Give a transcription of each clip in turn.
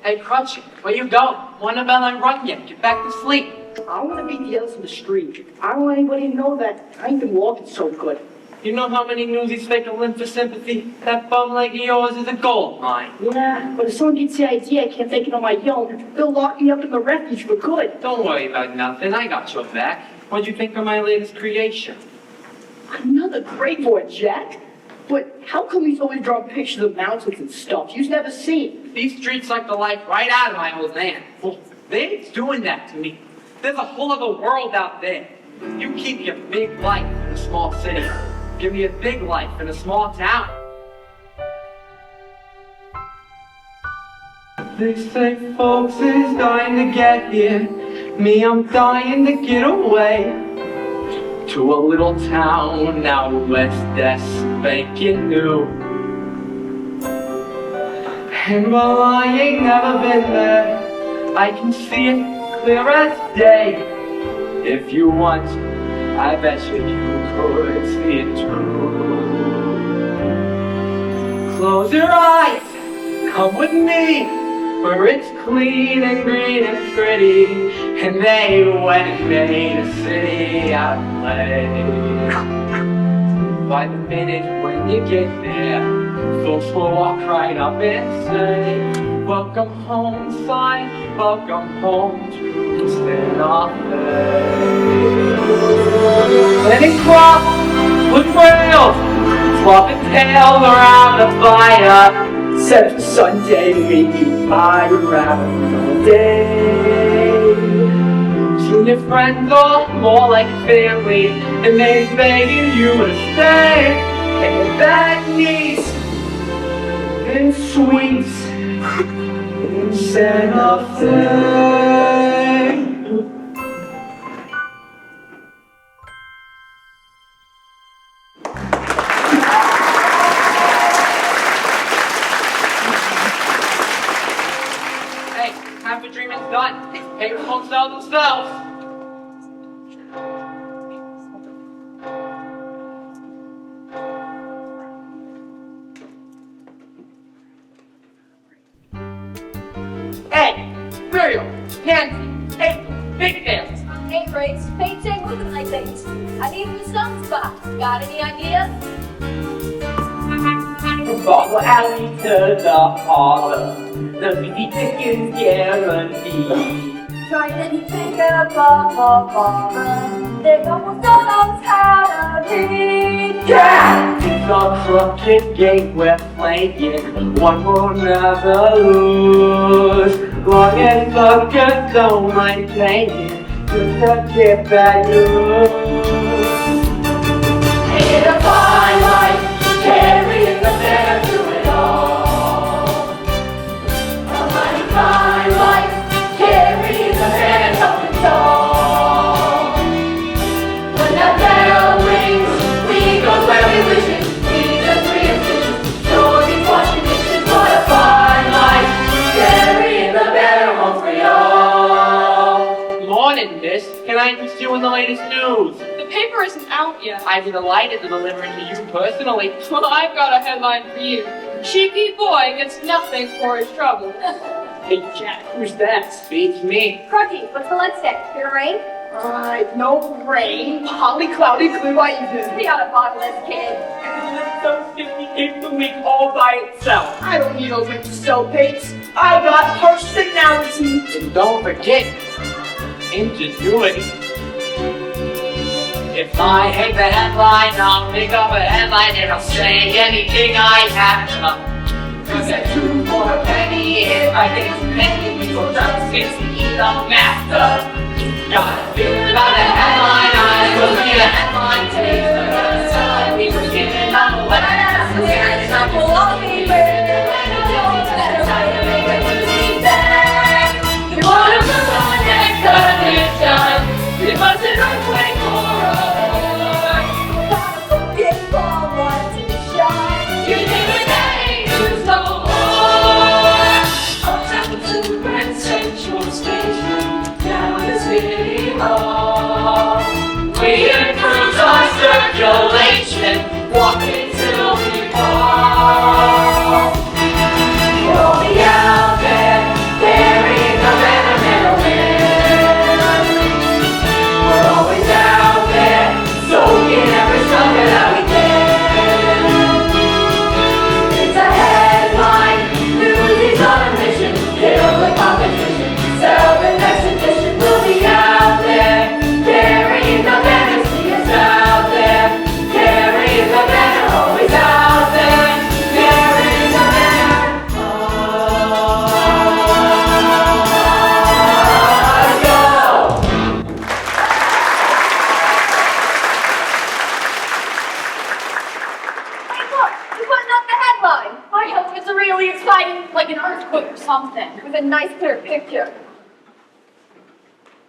Hey, Crutchy, where you going? One of them run yet. Get back to sleep. I want to beat the others in the street. I don't want anybody to know that I ain't been walking so good. You know how many newsies fake a limp for sympathy? That bum like yours is a gold mine. Yeah, but if someone gets the idea I can't take it on my own, they'll lock me up in the refuge for good. Don't worry about nothing. I got your back. What'd you think of my latest creation? Another great boy, Jack. But how come he's always drawing pictures of mountains and stuff you've never seen? These streets suck the life right out of my old man. Well, they ain't doing that to me. There's a whole other world out there. You keep your big life in a small city. Give me a big life in a small town. They say folks is dying to get here. Me, I'm dying to get away. To a little town out west that's spanking new. And while I ain't never been there, I can see it clear as day. If you want, I bet you could see it too. Close your eyes, come with me, where it's clean and green and pretty, and they went and made a city out of play. By the minute when you get there, folks will walk right up and say, welcome home, son, welcome home to Santa Fe. Plenty crops with rails, flopping tails around the fire. Except for Sunday, we can buy around all day. Soon your friends are more like family, and they're begging you to stay. And that needs and sweets in Santa Fe. Hey, half the dream is done. Papers won't sell themselves. Hey, Muriel, Pansy, hey, big dance. Hey, Grace, painting, looking like things. I need a sun spot. Got any ideas? From Bottle Alley to the harbor, the busy tickets guaranteed. Trying anything above a farmer. They almost all knows how to read. Yeah! It's a crooked game we're playing, one will never lose. Long as suckers don't mind playing, just to get bad news. In a fine life, carrying the bear to it all. A mighty fine life, carrying the bear up and tall. When that bell rings, we go where we wish it. We just re-envision, stories, watching missions. What a fine life, carrying the bear home for y'all. Morning, miss. Can I interest you in the latest news? The paper isn't out yet. I'd be delighted to deliver it to you personally. Well, I've got a headline for you. Cheeky boy gets nothing for his trouble. Hey, Jack, who's that? Beats me. Crutchy, what's the let's say? Gonna rain? No rain, hotly cloudy, clear by evening. We got a bottomless kid. So 58 the week all by itself. I don't need those empty cell paints. I got personality. And don't forget, ingenuity. If I hate the headline, I'll make up a headline and I'll say anything I have to. Cause at 2 for a penny, if I get too many, we will just get to eat the master. Got a feeling about a headline, I will be a headline taster. So we were giving up a letter, it's not for all people. You wanna move on next edition, it must be earthquake horror. You think we're getting to the war? Up down to Grand Central Station, down the city hall. We improved our service. exciting, like an earthquake or something. With a nice clear picture.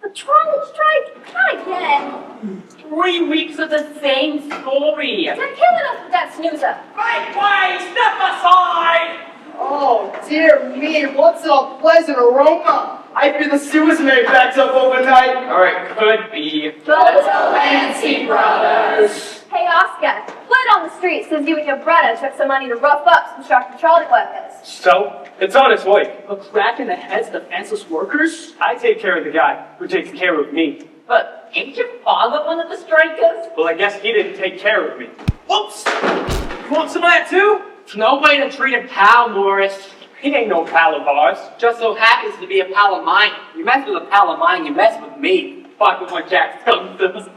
The trolley strike? Not again. 3 weeks of the same story. They're killing us with that snoozer. Right way, step aside! Oh, dear me, what's a pleasant aroma? I fear the sewers may have backed up overnight. Or it could be. Those Fancy brothers. Hey, Oscar, blood on the street says you and your brother took some money to rough up some struck trolley workers. So, it's on its way. A crack in the heads of defenseless workers? I take care of the guy who takes care of me. But ain't your father one of the strikers? Well, I guess he didn't take care of me. Whoops! You want some of that too? No way to treat a pal, Morris. He ain't no pal of ours. Just so happens to be a pal of mine. You mess with a pal of mine, you mess with me. Fuck with my Jack's comes to.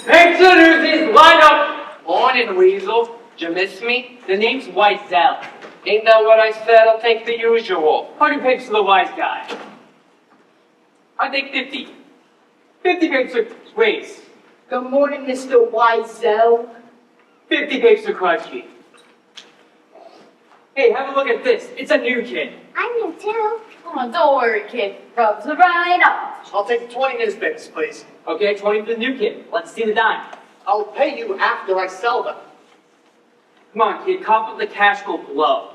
Hey, Newsies, line up! Morning, Weasel. Did you miss me? The name's Wiesel. Ain't that what I said? I'll take the usual. 100 pips for the wise guy. I take 50. 50 pips for Waze. Good morning, Mr. Wiesel. 50 pips for Crutchy. Hey, have a look at this. It's a new kid. I'm new too. Oh, don't worry, kid. Rubs the right off. I'll take 20 newspapers, please. Okay, 20 for the new kid. Let's see the dime. I'll pay you after I sell them. Come on, kid. Cop with the cash will blow.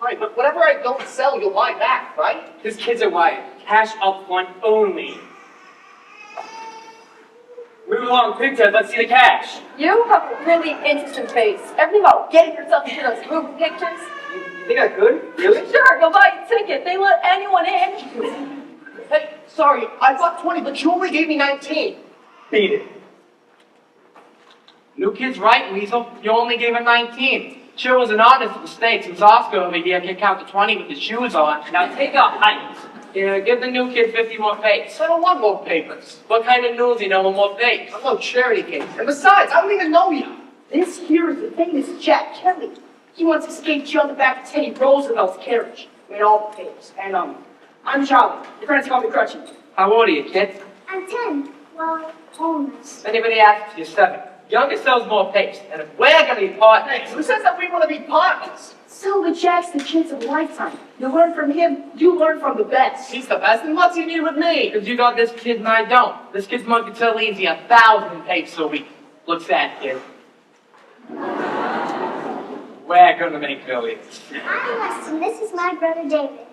Right, but whatever I don't sell, you'll buy back, right? His kids are wired. Cash up front only. Move along, Pigtail. Let's see the cash. You have a really interesting face. Everything about getting yourself into those movie pictures. You think I could? Really? Sure, go buy a ticket. They let anyone in. Hey, sorry, I bought 20, but you only gave me 19. Beat it. New kid's right, Weasel. You only gave him 19. Sure was an honest mistake since Oscar over here can count to 20 with his shoes on. Now take a hike. Yeah, give the new kid 50 more papes. I don't want more papers. What kind of news you know with more papes? I'm no charity case. And besides, I don't even know you. This here is the famous Jack Kelly. He once escaped jail in the back of Teddy Roosevelt's carriage. Made all the papers. And, I'm Charlie. Your friends call me Crutchy. How old are you, kid? I'm 10. Well, almost. If anybody asks, you're 7. Youngest sells more papes. And if we're gonna be partners, Who says that we want to be partners? Silver Jack's the kids of a lifetime. You learn from him, you learn from the best. He's the best, and what's he need with me? because you got this kid and I don't. This kid's monkey tell easy 1,000 papes a week. Look sad, kid. We're gonna make millions. I'm Weston. This is my brother David.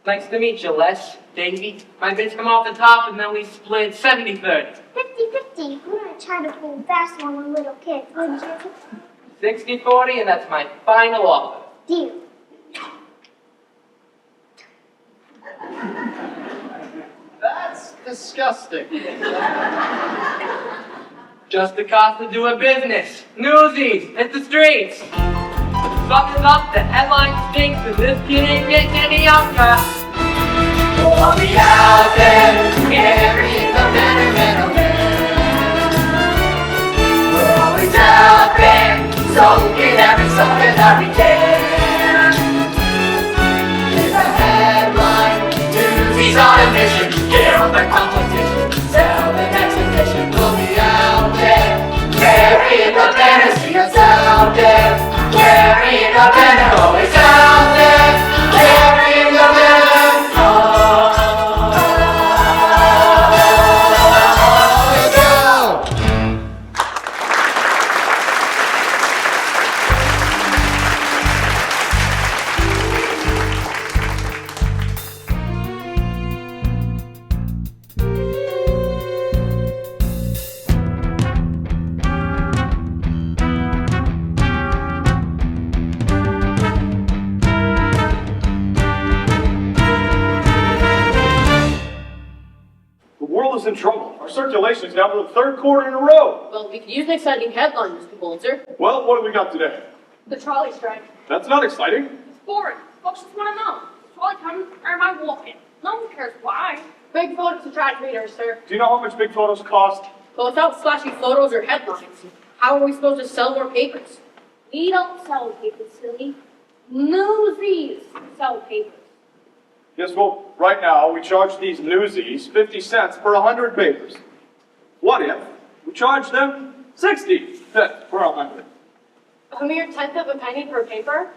Nice to meet you, Les, Davey. My bits come off the top and then we split 70-30. 50-50. You wouldn't try to pull fast one with little kids, would you? 60-40, and that's my final offer. Deal. That's disgusting. Just the cost of doing business. Newsies, hit the streets. Something's up, the headline stinks, and this kid ain't getting any younger. We'll be out there carrying the men. We're always out there soaking something that we can. Here's a headline, Newsies on a mission. Get on the competition, sell the next edition. We'll be out there carrying the banner. See us out there carrying the banner. Always out there carrying the banner. In trouble. Our circulation is down to the 3rd quarter in a row. Well, we could use an exciting headline, Mr. Pulitzer. Well, what do we got today? The trolley strike. That's not exciting. It's boring. Folks just want to know. Trolley coming or am I walking? No one cares why. Big photos to track readers, sir. Do you know how much big photos cost? But without flashy photos or headlines, how are we supposed to sell more papers? We don't sell papers, silly. Newsies sell papers. Yes, well, right now we charge these Newsies 50 cents per 100 papers. What if we charge them 60 cents per 100? A mere tenth of a penny per paper?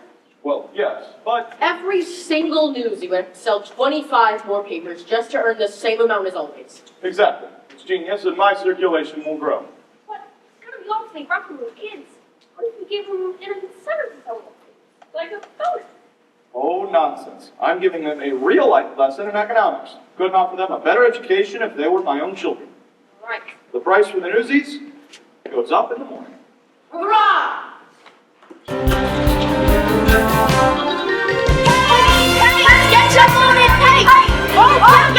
Well, yes, but Every single Newsie would have to sell 25 more papers just to earn the same amount as always. exactly. It's genius, and my circulation will grow. But it's gonna be awfully rough for little kids. What if we gave them an incentive to sell them? Like a bonus? Oh, nonsense. I'm giving them a real-life lesson in economics. Couldn't offer them a better education if they were my own children. Right. The price for the Newsies goes up in the morning. Hurrah! Get your money, hey!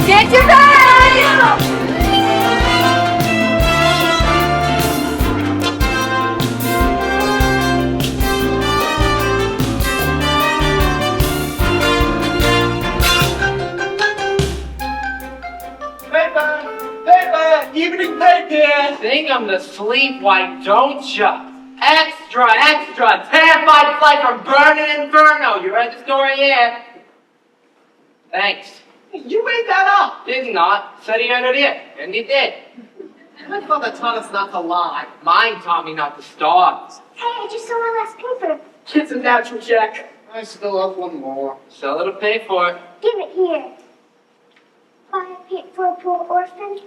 Get your bag! Paper, evening paper. Think I'm the sleep white, don't ya? Extra, extra, terrified flight from burning inferno. You heard the story here. Thanks. You made that up. Did not. Said he heard it here, and he did. My father taught us not to lie. Mine taught me not to starve. Hey, I just saw my last paper. Kid's a natural, Jack. I still have one more. Sell it to pay for it. Give it here. Buy a paper for a poor orphan.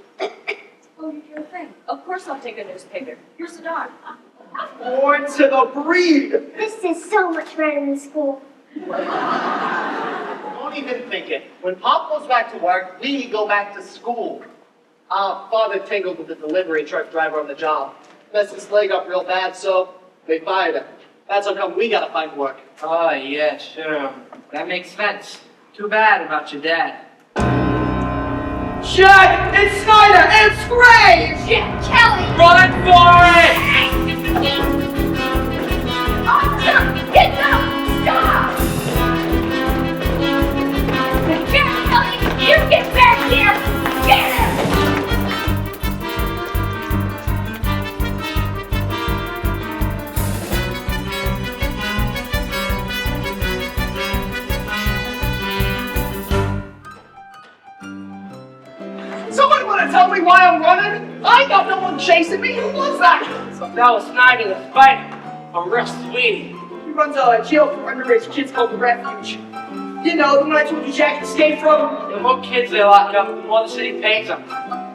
Oh, you do a thing. Of course I'll take a newspaper. Here's the dog. Born to the breed. This is so much better than school. Don't even think it. When Pop goes back to work, we go back to school. Father tangled with the delivery truck driver on the job. Messed his leg up real bad, so they fired him. That's how come we gotta find work. Oh, yeah, sure. That makes sense. Too bad about your dad. Chad, it's Snyder, it's Graves. Kelly! Run for it! Get down! Stop! Kelly, you get back here! Get him! Somebody wanna tell me why I'm running? I got no one chasing me. Who was that? That was Snyder the Spider. A real sweetie. He runs a jail for underage kids called the Refuge. You know, the one I told you Jack escaped from. The more kids they lock up, the more the city pays them.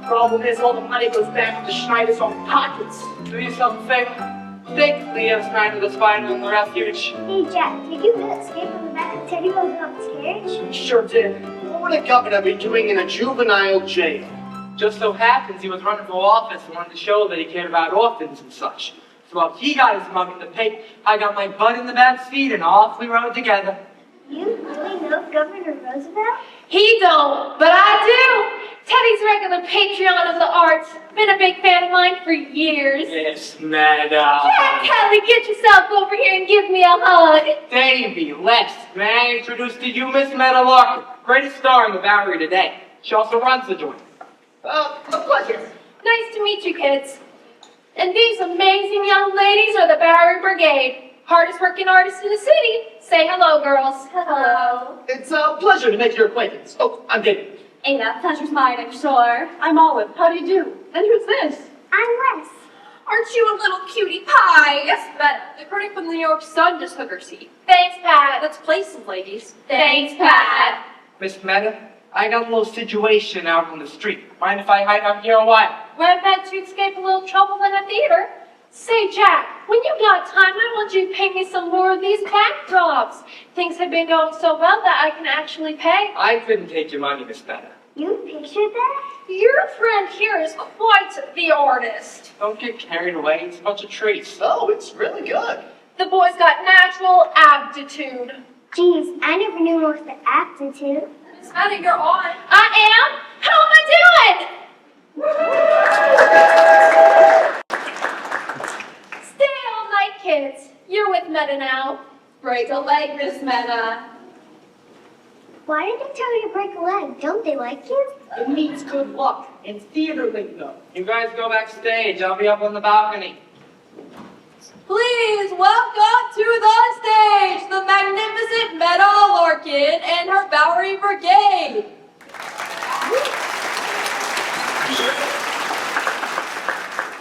Problem is, all the money goes back to Schneider's own pockets. Do yourself a favor. Take Leo Snyder the Spider in the Refuge. Hey, Jack, did you really escape from the back of Teddy Roosevelt's carriage? He sure did. What would a governor be doing in a juvenile jail? Just so happens he was running for office and wanted to show that he cared about orphans and such. So while he got his mug in the paper, I got my butt in the back seat and off we rode together. You really know Governor Roosevelt? He don't, but I do. Teddy's regular Patreon of the arts. Been a big fan of mine for years. It's Medda. Jack Kelly, get yourself over here and give me a hug. Davey, Les, may I introduce to you Miss Medda Larkin, greatest star in the Bowery today. She also runs the joint. A pleasure. Nice to meet you, kids. And these amazing young ladies are the Bowery Brigade. Hardest working artists in the city. Say hello, girls. Hello. It's a pleasure to make your acquaintance. Oh, I'm David. Ain't that pleasure's mine, I'm sure. I'm Olive. How do you do? And who's this? I'm Wes. Aren't you a little cutie pie? Yes, Medda. The critic from the New York Sun just took her seat. Thanks, Pat. That's places, ladies. Thanks, Pat. Miss Medda, I got a little situation out on the street. Mind if I hide out here a while? We're bet to escape a little trouble in a theater. Say, Jack, when you got time, I want you to pay me some more of these backdrops. Things have been going so well that I can actually pay. I couldn't take your money, Miss Medda. You pictured that? Your friend here is quite the artist. Don't get carried away. It's a bunch of trees. Oh, it's really good. The boy's got natural aptitude. Geez, I never knew what was the aptitude. Miss Medda, you're on. I am? How am I doing? Stay all night, kids. You're with Medda now. Break a leg, Miss Medda. Why did they tell you to break a leg? Don't they like you? It means good luck in theater lingo. You guys go backstage. I'll be up on the balcony. Please welcome to the stage the magnificent Medda Larkin and her Bowery Brigade.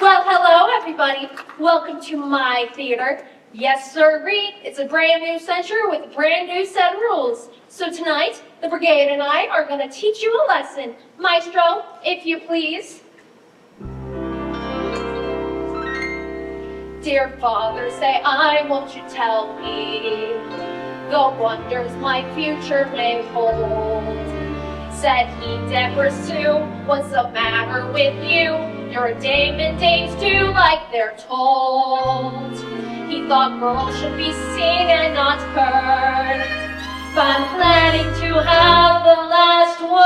Well, hello, everybody. Welcome to my theater. Yes, sirree, it's a brand new century with a brand new set of rules. So tonight, the brigade and I are going to teach you a lesson. Maestro, if you please. Dear Father, say I, won't you tell me the wonders my future may hold? Said he, Deborah Sue, what's the matter with you? You're a dame and dames do like they're told. He thought girls should be seen and not heard, but I'm planning to have the last word.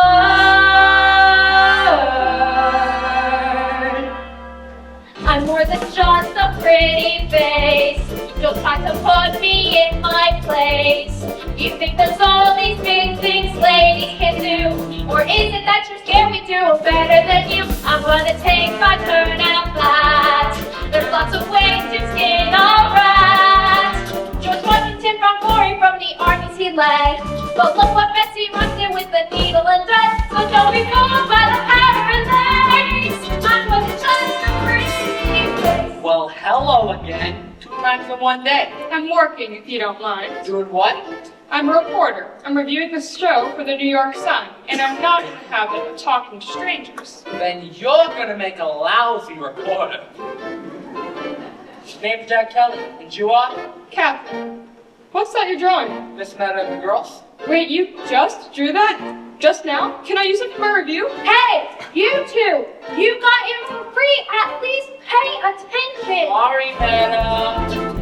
I'm more than just a pretty face. Don't try to put me in my place. You think there's all these big things ladies can do, or is it that you're scared we do better than you? I'm gonna take my turn at that. There's lots of ways to skin a rat. George Washington found glory from the armies he led, but look what mess he runs in with the needle and thread. So don't be fooled by the pattern and lace. I'm more than just a pretty face. Well, hello again. 2 times in one day. I'm working, if you don't mind. Doing what? I'm a reporter. I'm reviewing this show for the New York Sun, and I'm not in the habit of talking to strangers. Then you're gonna make a lousy reporter. Name's Jack Kelly, and you are? Catherine, what's that you're drawing? Miss Medda and the girls? Wait, you just drew that? Just now? Can I use it for my review? Hey, you two! You got in for free! At least pay attention! Sorry, Medda.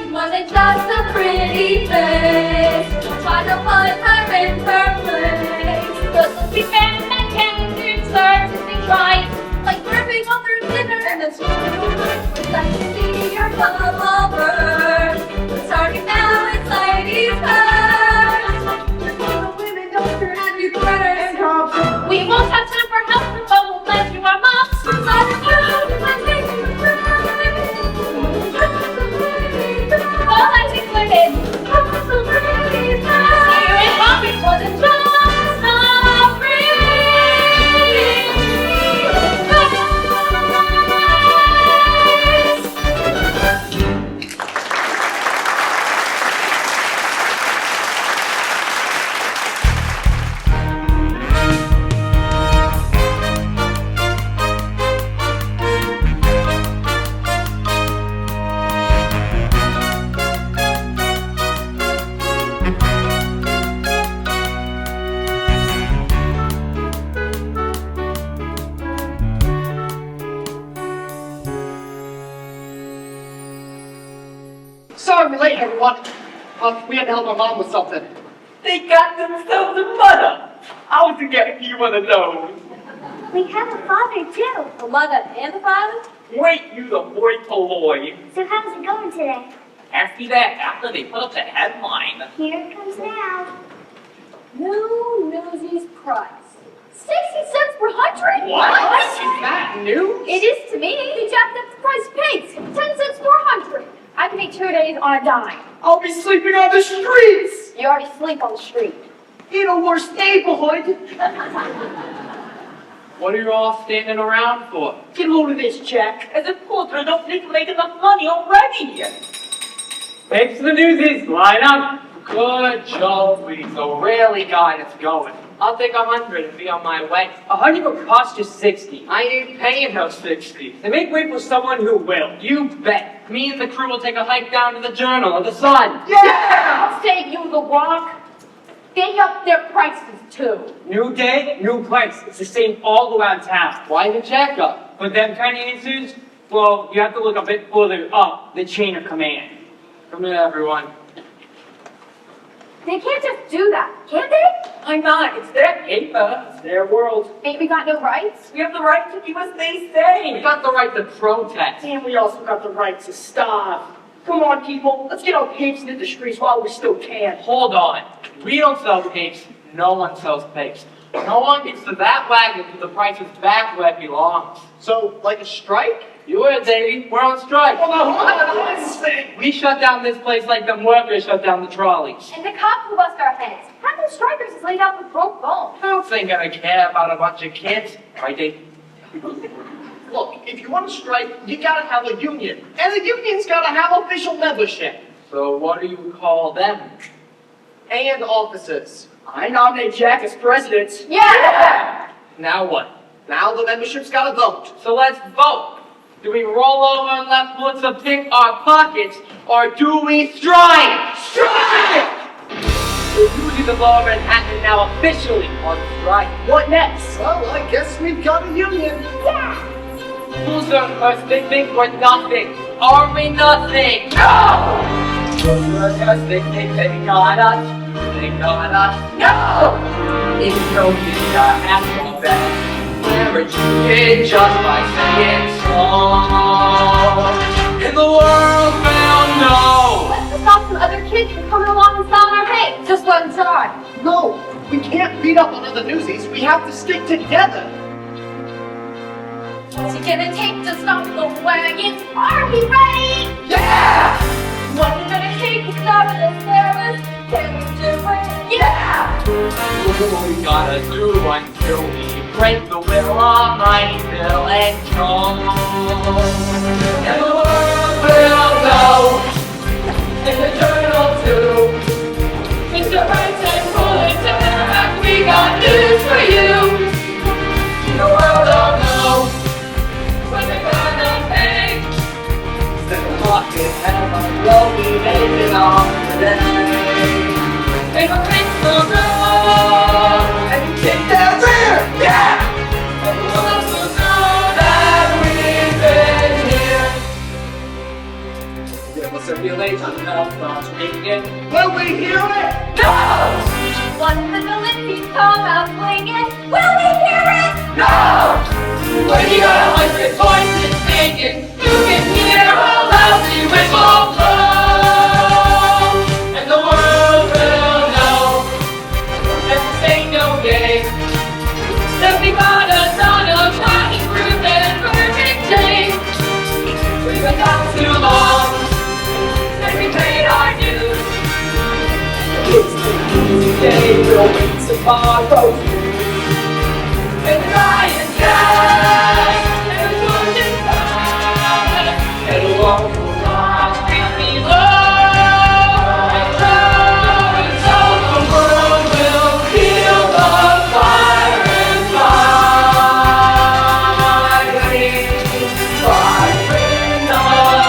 More than just a pretty face. Try to put her in her place. But let's be fair and can do certainly try. Like ripping off their dinner and then swallowing over. It's like to see your club over. The target now is ladies first. The women don't turn out you quarters. We won't have time for help, but we'll lend you our mops. Side of you, I'm taking the prize. Just a pretty face. All that's included. Just a pretty face. See you in Bobby for the just a free. Sorry we're late, everyone. We had to help our mom with something. They got themselves a mother. I was getting you one of those. We have a father too. The mother and the father? Wait, you the boy Pulitzer. So how's it going today? Ask me that after they put up the headline. Here it comes now. New Newsies price. 60 cents per 100? What? Is that new? It is to me. He jacked up the price of pigs. 10 cents per 100. I can eat 2 days on a dime. I'll be sleeping on the streets You already sleep on the street. in a worse neighborhood. What are you all standing around for? Get a load of this, Jack. As a Pulitzer, don't need to make enough money already. Thanks to the Newsies, line up. Good job, please. So really got us going. I'll take 100 and be on my way. 100 will cost you 60. I ain't paying her 60. They make way for someone who will. You bet. Me and the crew will take a hike down to the Journal of the Sun. Yeah! Say you the walk. They up their prices too. New day, new price. It's the same all around town. Why the jack up? For them kind of answers, well, you have to look a bit further up the chain of command. Come here, everyone. They can't just do that, can they? Why not? It's their paper. It's their world. Ain't we got no rights? We have the right to do as they say. We got the right to protest. And we also got the right to starve. Come on, people. Let's get our pigs into the streets while we still can. Hold on. We don't sell pigs. No one sells pigs. No one gets to that wagon till the price is back where it belongs. So, like a strike? You heard, Davey. We're on strike. Hold on, hold on. We shut down this place like the workers shut down the trolleys. And the cops will bust our heads. Half the strikers is laid out with broke bones. I don't think I care about a bunch of kids. Right, Dave? Look, if you want to strike, you gotta have a union. And the union's gotta have official membership. So what do you call them? And officers. I nominate Jack as president. Yeah! Now what? Now the membership's gotta vote. So let's vote. Do we roll over and let Pulitzer pick our pockets, or do we strike? Strike! The Newsies of Lower Manhattan now officially on strike. What next? Well, I guess we've got a union. Pulitzer and us, they think we're nothing. Are we nothing? No! Pulitzer and us, they think they got us. They got us. No! Even though we got alphabet. We're achieving just by singing songs. And the world will know. Let's stop some other kids from coming along and selling our hay. Just one time. No, we can't beat up on other Newsies. We have to stick together. What's it gonna take to stop the wagons? Are we ready? Yeah! What's it gonna take to stop the service? Can we do it? Yeah! What we gotta do until we break the will of mighty Bill and John. And the world will know, and the journal too. Mr. Price and Pulitzer, we got news for you. The world will know, When they're gonna pay, that the pocket heaven will be making on today. and we'll fix the road. And kick their rear, yeah! And we'll also know that we've been here. Give us a relation of not speaking. Will we hear it? No! When the Philippines come out swinging, will we hear it? No! When you got 100 voices singing, you can hear a lousy whistle blow. And the world will know that this ain't no game. That we got a ton of tiny fruit and perfect day. We've been gone too long, and we paid our dues. It's the easy day, we'll wait tomorrow. And Ryan Jack, and George and Bob, And along the line, we'll be low and low, and so the world will feel the fire and firing on.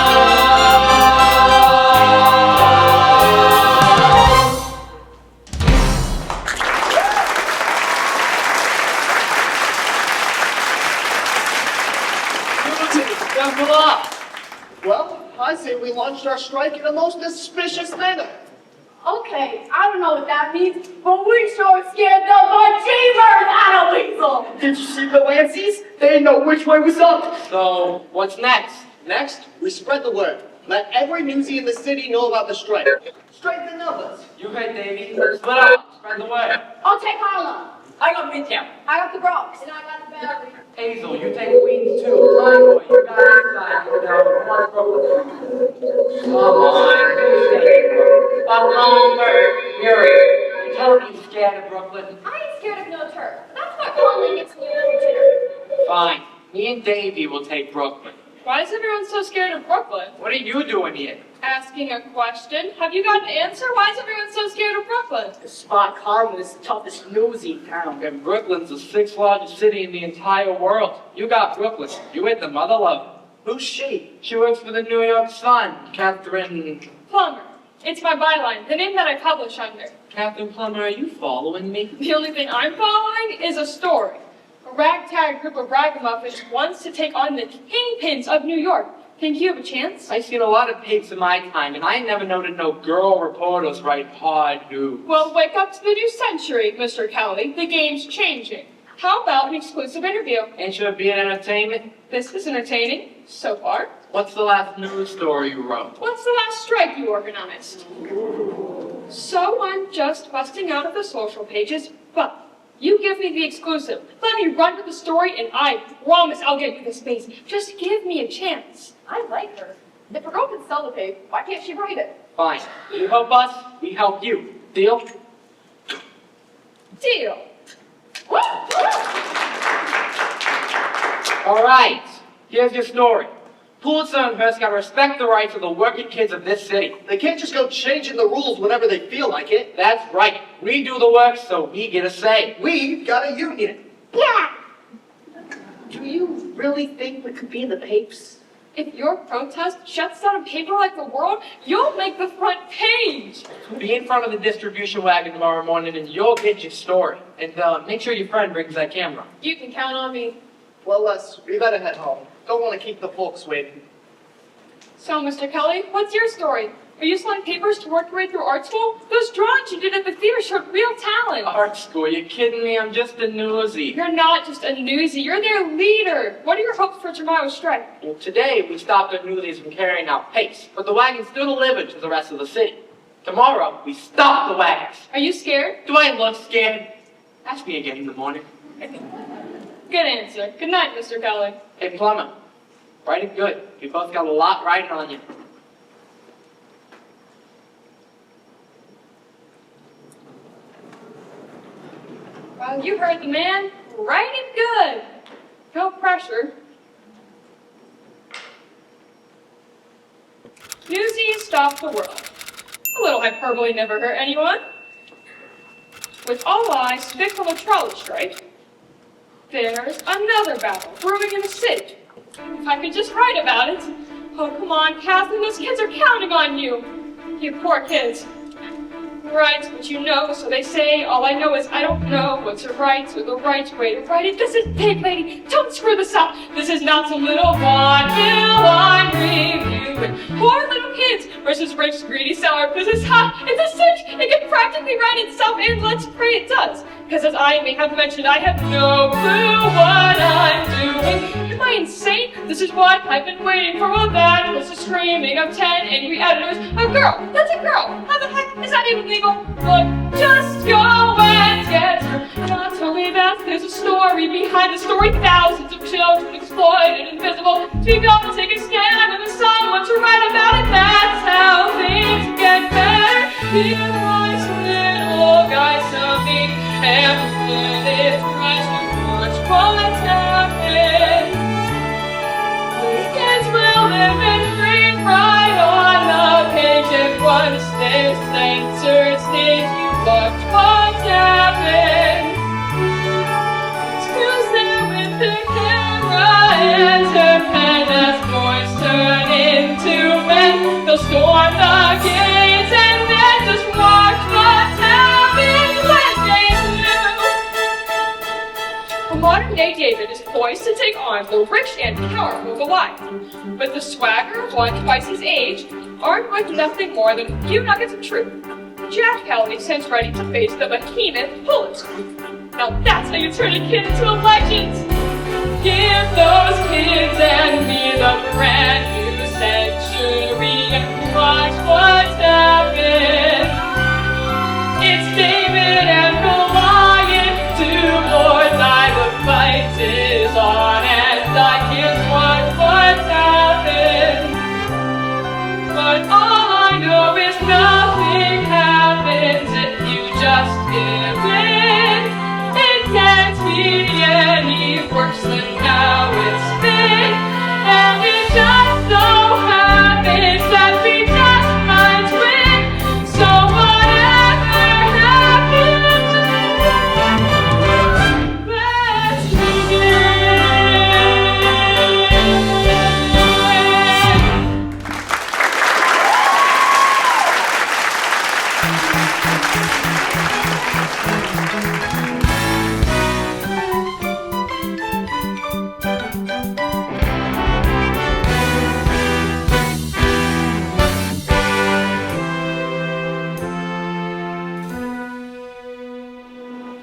double up. Well, I say we launched our strike in a most auspicious manner. Okay, I don't know what that means, but we sure scared the bejeebers out of Weasel! Did you see the Lancys? They know which way was up. So, what's next? Next, we spread the word. Let every Newsie in the city know about the strike. Strike the numbers. You heard Davey. Split up. Spread the word. I'll take Harlem. I got Midtown. I got the Bronx. And I got the Valley. Hazel, you take Queens too. Time boy, you got inside. You down. Come on, Brooklyn. Come on. Up Lombard. Muriel. You totally scared of Brooklyn. I ain't scared of no turf. That's what Conley gets me a little jitter. Fine. Me and Davey will take Brooklyn. Why is everyone so scared of Brooklyn? What are you doing here? Asking a question. Have you got an answer? Why is everyone so scared of Brooklyn? The spot Harlem is the toughest Newsie town. And Brooklyn's the 6th largest city in the entire world. You got Brooklyn. You hit the mother lover. Who's she? She works for the New York Sun. Catherine Plumber. It's my byline, the name that I publish under. Plummer, are you following me? The only thing I'm following is a story. A ragtag group of ragamuffins wants to take on the kingpins of New York. Think you have a chance? I seen a lot of pigs in my time, and I ain't never noted no girl reporters write hard news. Well, wake up to the new century, Mr. Kelly. The game's changing. How about an exclusive interview? Ain't you be an entertainment? This is entertaining, so far. What's the last news story you wrote? What's the last strike you organized? So I'm just busting out of the social pages, but you give me the exclusive. Let me run with the story, and I promise I'll get you the space. Just give me a chance. I like her. If a girl can sell the pig, why can't she write it? Fine. You help us, we help you. Deal? Deal. All right. Here's your story. Pulitzer and Hearst gotta respect the rights of the working kids of this city. They can't just go changing the rules whenever they feel like it. That's right. We do the work, so we get a say. We've got a union. Yeah. Do you really think we could be in the papers? If your protest shuts down a paper like The World, you'll make the front page. Be in front of the distribution wagon tomorrow morning and you'll get your story. And make sure your friend brings that camera. You can count on me. Well, Les, we better head home. Don't want to keep the folks waiting. So, Mr. Kelly, what's your story? Are you selling papers to work your way through art school? Those drawings you did at the theater showed real talent. Art school, you kidding me? I'm just a newsie. You're not just a newsie, you're their leader. What are your hopes for tomorrow's strike? Well, today we stopped our newsies from carrying out pace, but the wagon still delivered to the rest of the city. Tomorrow, we stop the wagons. Are you scared? Do I look scared? Ask me again in the morning. Good answer. Good night, Mr. Kelly. Hey, Plumber, writing good. You both got a lot writing on you. Well, you heard the man. Writing good. No pressure. Newsies stop the world. A little hyperbole never hurt anyone. With all eyes fixed on the trolley strike, there's another battle brewing in the city. If I could just write about it. Oh, come on, Catherine, those kids are counting on you. You poor kids. Write what you know, so they say. All I know is I don't know what's right or the right way to write it. This is big, lady. Don't screw this up. This is not some little vaudeville reviewing. Poor little kids versus rich, greedy Cellar. This is hot. It's a cinch. It can practically write itself, and let's pray it does. Because as I may have mentioned, I have no clue what I'm doing. Am I insane? This is what I've been waiting for. Well, that was the screaming of 10 angry editors. A girl. That's a girl. How the heck is that even legal? Look, just go and get her. Not only that, there's a story behind the story. Thousands of children exploited, invisible. Speak up and take a stand with someone to write about it. That's how things get better. Here was little guy something, and when it's right to watch what's happened. These kids will live and breathe right on the page. And once they're censored stage, you watch what's happened. Who's there with the camera and her pen as boys turn into men? They'll storm the gates and then just watch what's happening when they do. A modern-day David is poised to take on the rich and powerful Goliath. But the swagger of one twice his age armed with nothing more than a few nuggets of truth. Jack Kelly stands ready to face the behemoth Pulitzer. Now that's how you turn a kid into a legend. Give those kids and me the brand new century and watch what's happened. It's David and Goliath, two or die, the fight is on, and I can't watch what's happened. But all I know is nothing happens if you just give in. It can't be any worse than how it's been. And it just so happens that we just might win. So whatever happens, let's begin.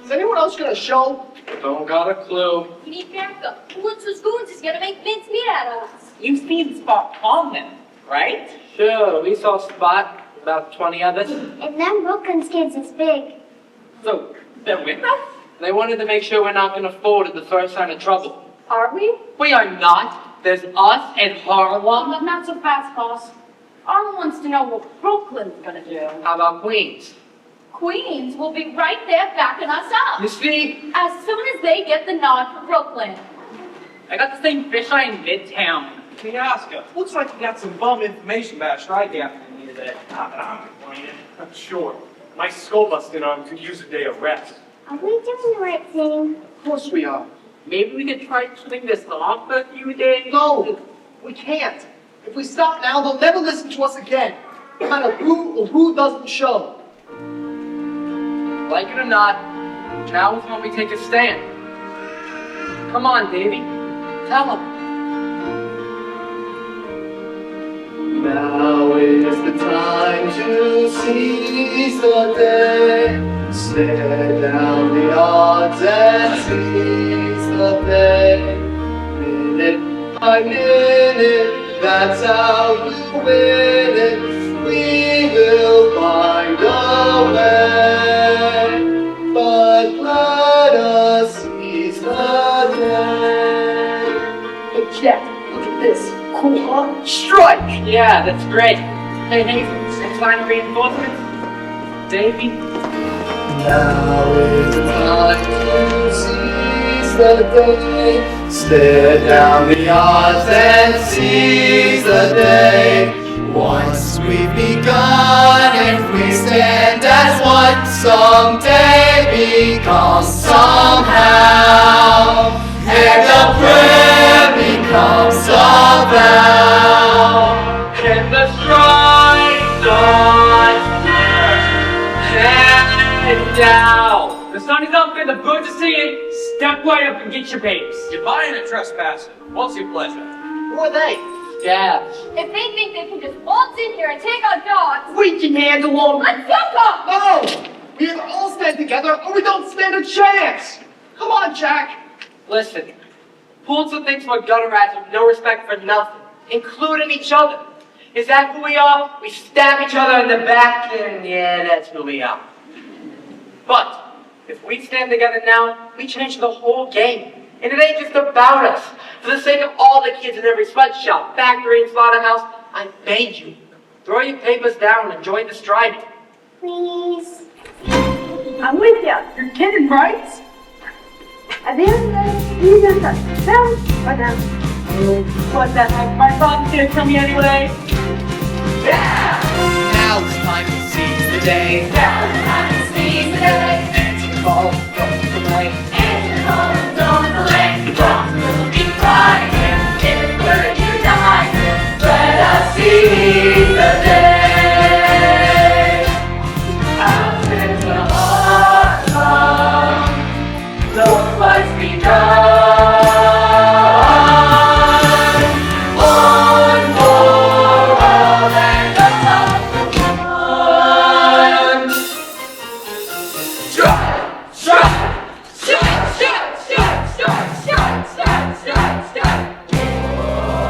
Is anyone else going to show? Don't got a clue. We need backup. Pulitzer's goons is gonna make mincemeat out of us. You've seen Spot on them, right? Sure, we saw Spot, about 20 others. And them Brooklyn's kids is big. So, they're with us? They wanted to make sure we're not going to fold at the first sign of trouble. Are we? We are not. There's us and Harlem. Not so fast, boss. Arlen wants to know what Brooklyn's gonna do. How about Queens? Queens will be right there backing us up. You see? As soon as they get the nod for Brooklyn. I got the same fisheye in Midtown. Fiasco. Looks like you got some bum information about a strike happening here today. Not that I'm complaining. I'm sure. My skull busted arm could use a day of rest. Are we doing the right thing? Of course we are. Maybe we could try swing this off for a few days. No, we can't. If we stop now, they'll never listen to us again. No matter who or who doesn't show. Like it or not, now is when we take a stand. Come on, Davy. Tell them. Now is the time to seize the day. Stare down the odds and seize the day. Minute by minute, that's how you win it. We will find a way, but let us seize the day. Hey, Jack, look at this. Cool, huh? Strike! Yeah, that's great. Hey, next line of reinforcements. Davy. Now is the time to seize the day. Stare down the odds and seize the day. Once we've begun, if we stand as one, someday becomes somehow. And the prayer becomes a vow. And the strike on and down. The sun is up and the birds are singing. Step right up and get your papers. You're buying a trespasser. What's your pleasure? Who are they? Scabs. If they think they can just waltz in here and take our dogs, We can handle them! let's jump up! No! We either all stand together or we don't stand a chance! Come on, Jack! Listen, Pulitzer thinks we're gutter rats with no respect for nothing, including each other. Is that who we are? We stab each other in the back, and yeah, that's who we are. But if we stand together now, we change the whole game. And it ain't just about us. For the sake of all the kids in every sweatshop, factory, and slaughterhouse, I beg you, throw your papers down and join the strike. Please. I'm with you. You're kidding, right? At the end of the day, we just have to sell for them. What the heck? My father's gonna kill me anyway. Now it's time to seize the day. Now it's time to seize the day. Answer call from the lane. Answer call from the lane. The drums will be crying. If we're united, let us seize the day. Out in the heart of the fights begun. One for all and the top for one. Strike! Strike! Strike! Strike! Strike! Strike! Strike! Strike! Strike! Strike!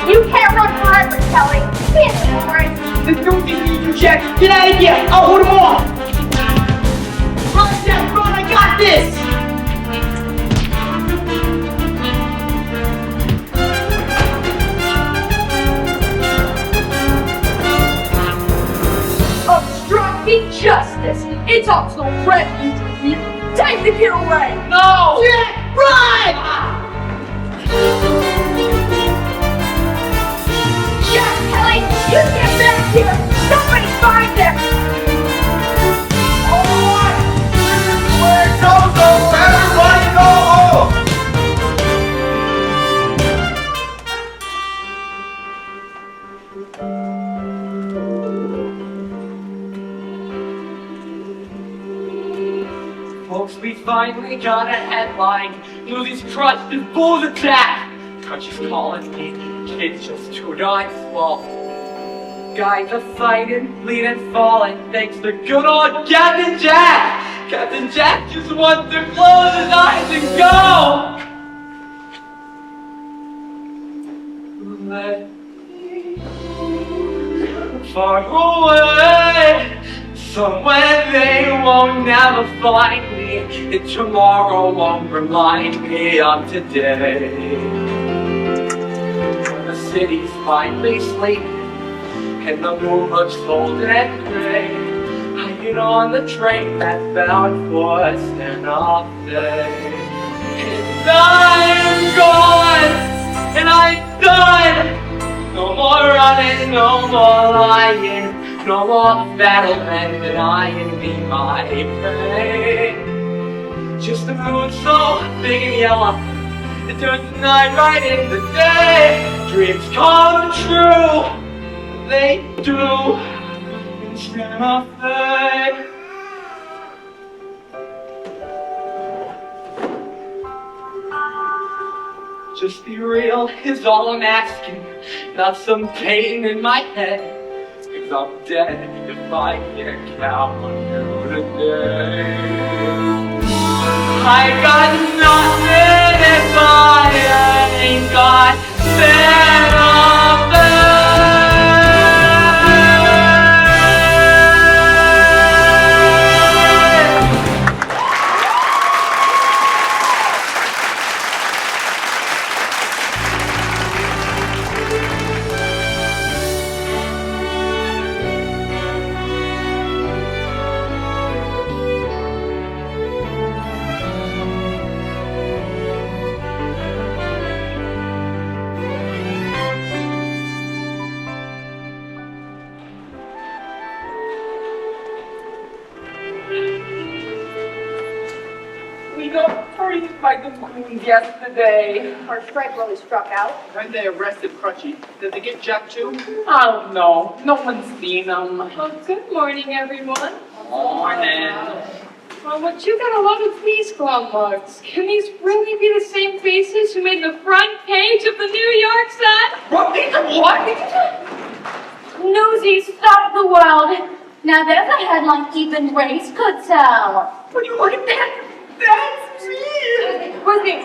You can't run forever, Kelly. Stand for it. The Newsies need you, Jack. Get out of here. I'll hold him off. Run, Jack, run. I got this. Obstructing justice. It's also refuge with you. time to get away! No! Jack, run! Jack, Kelly, you get back here! Somebody find them! Everybody go home! Folks, we finally got a headline. Newsies crushed his bull's attack. Country's calling me, kids just too darn slow. Guys are fighting, bleeding, falling, thanks to good old Captain Jack. Captain Jack just wants to close his eyes and go. Far away, somewhere they won't never find me, and tomorrow won't remind me of today. When the city's finally sleeping, and the moon looks cold and gray, I get on the train that's bound for San Jose. And I'm gone, and I'm done. No more running, no more lying, no more battling, denying me my pain. Just a moon so big and yellow, it turns the night right into day. Dreams come true. They do instead of they. Just be real is all I'm asking, not some pain in my head. Cause I'm dead if I can't count on you today. I got nothing if I ain't got better. By the moon yesterday. Our strike really struck out. When they arrested Crunchy, did they get Jack too? I don't know. No one's seen them. Well, good morning, everyone. Morning. Well, what you gotta love is these glove mugs. Can these really be the same faces who made the front page of the New York Sun? What? Newsies stop the world. Now there's a headline even race could sell. When you look at that, that's me. Where's me?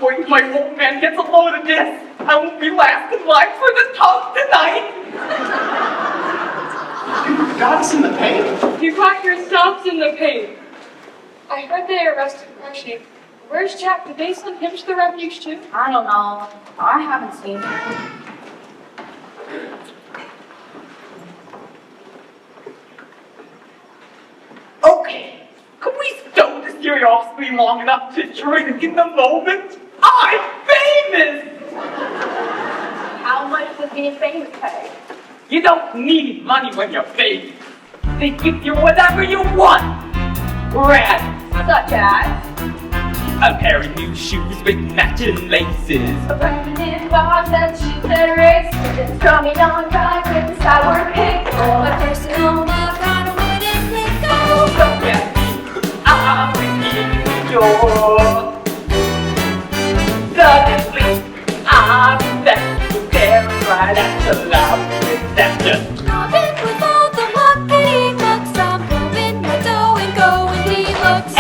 When my old man gets a load of this, I won't be last in line for the talk tonight. You got us in the paint. You got yourselves in the paint. I heard they arrested Crunchy. Where's Jack? Did they send him to the Refuge too? I don't know. I haven't seen him. Okay, can we stow this curiosity long enough to drink in the moment? I'm famous! How much does being famous pay? You don't need money when you're famous. They give you whatever you want. Brad. Such as A pair of new shoes with matching laces. a permanent box and shoes that race. Strumming on drive with a sour pick. A personal love got a wooden lick. Go, Don't get me, I'm in your. Suddenly, I'm set to stare right at the loud reception. Popping with all the marketing looks, I'm moving my dough and going deluxe.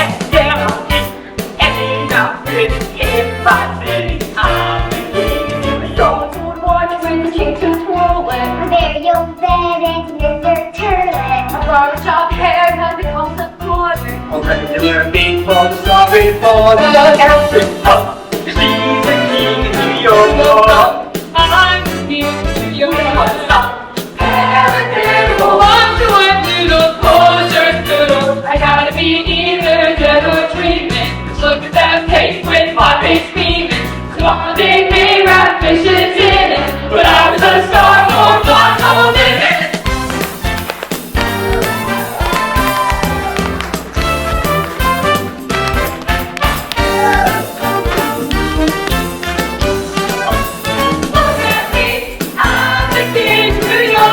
And ain't nothing in my city. I'm in New York. would watch when the cheeks are twirling. There you'll bet it's Mr. Turlet. A barbershop hair has become the corner. A regular beat for the sorry for the captain up. She's the king in New York. I'm here to your What's up? I want to went to the Pulitzer. I gotta be either dead or true. congratulations in it, but I was a star for one whole minute. Look at me, I'm the king of New York.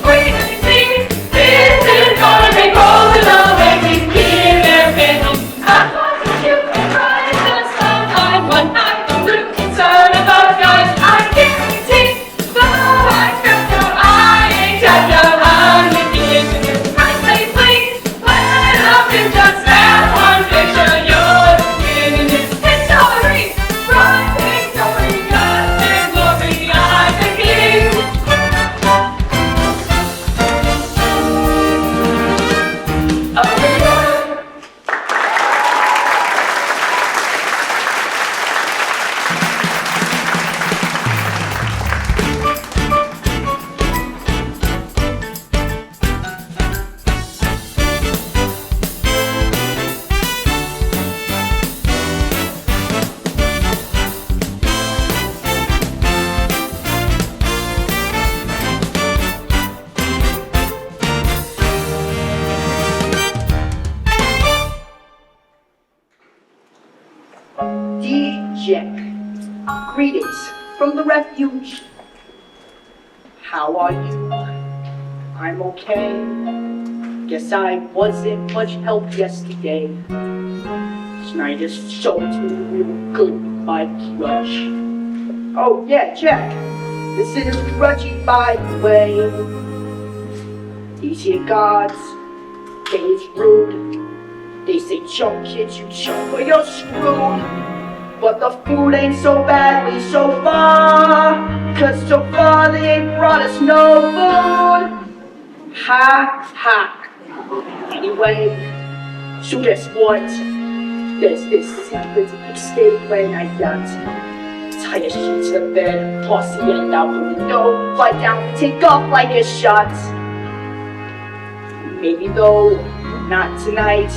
Wait and see, this is gonna be rolling away. Keep keeping their pennies. I'm watching you and crying in the sunlight. One night, the blue concern about guys. I guarantee, though I feel so I ain't touched a hundred years. I say please, let up and just have one picture. You're the king in this history. Right, victory, God and glory. I'm the king. Of New York. Dear Jack, greetings from the Refuge. How are you? I'm okay. Guess I wasn't much help yesterday. Tonight is so real good with my crutch. Oh yeah, Jack. This is Crutchy by the way. These here gods, they is rude. They say chump kids, you chump or you're screwed. But the food ain't so badly so far, 'cause so far they ain't brought us no food. Ha ha. Anyway, so guess what? There's this secret escape plan I got. Tie a sheet to the bed, toss the end out the window, fly down and take off like a shot. Maybe though, not tonight.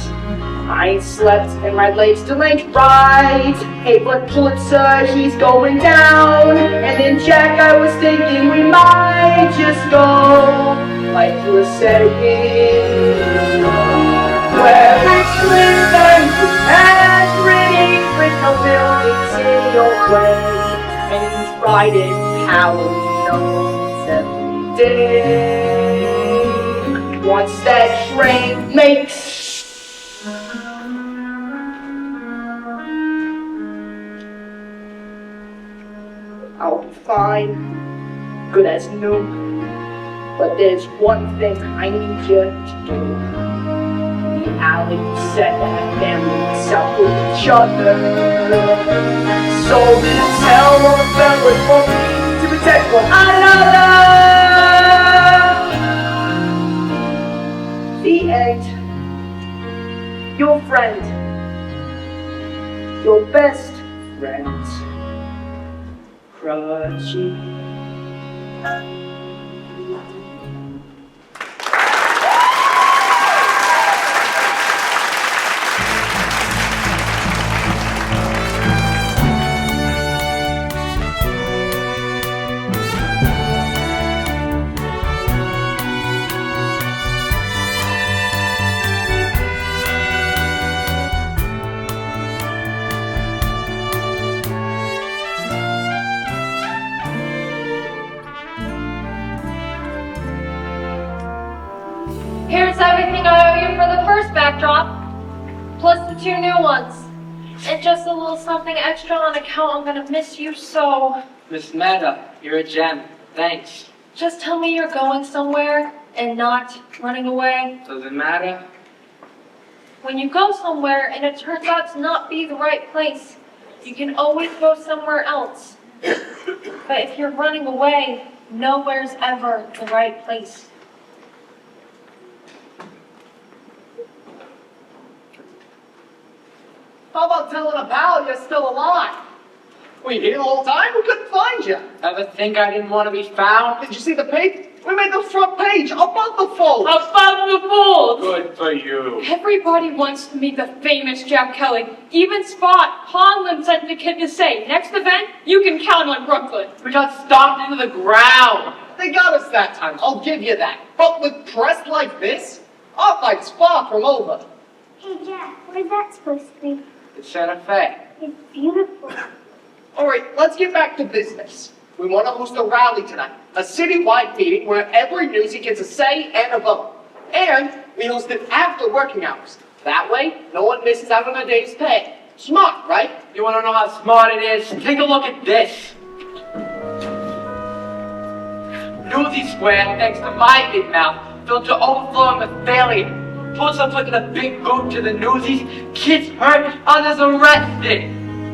I ain't slept and my legs still ain't right. Hey, but Pulitzer, he's going down. And then Jack, I was thinking we might just go, like you were saying, where it's live and imagining with no buildings in your way. And Friday, Halloween every day. Once that train makes I'll be fine, good as new. But there's one thing I need you to do. The alley said that families out with each other. So tell all the fellas for me to protect one another. The end. Your friend. Your best friend. Crutchy. Here's everything I owe you for the first backdrop, plus the 2 new ones. And just a little something extra on account. I'm gonna miss you so. Miss Medda, you're a gem. Thanks. Just tell me you're going somewhere and not running away. Does it matter? When you go somewhere and it turns out to not be the right place, you can always go somewhere else. But if you're running away, nowhere's ever the right place. How about telling a pal you're still alive? Were you here the whole time? We couldn't find you. Ever think I didn't want to be found? Did you see the paper? We made the front page above the fold. Above the fold! Good for you. Everybody wants to meet the famous Jack Kelly. Even Spot Conlon sent the kid to say, next event, you can count on Brooklyn. We got stomped into the ground. They got us that time, I'll give you that. But with press like this, our fight's far from over. Hey, Jack, where's that supposed to be? It's Santa Fe. It's beautiful. All right, let's get back to business. We want to host a rally tonight, a citywide meeting where every newsie gets a say and a vote. And we host it after working hours. That way, no one misses out on a day's pay. Smart, right? You want to know how smart it is? Take a look at this. Newsie Square, thanks to my big mouth, filled to overflowing with failure. Pulitzer flicking a big boot to the Newsies, kids hurt, others arrested.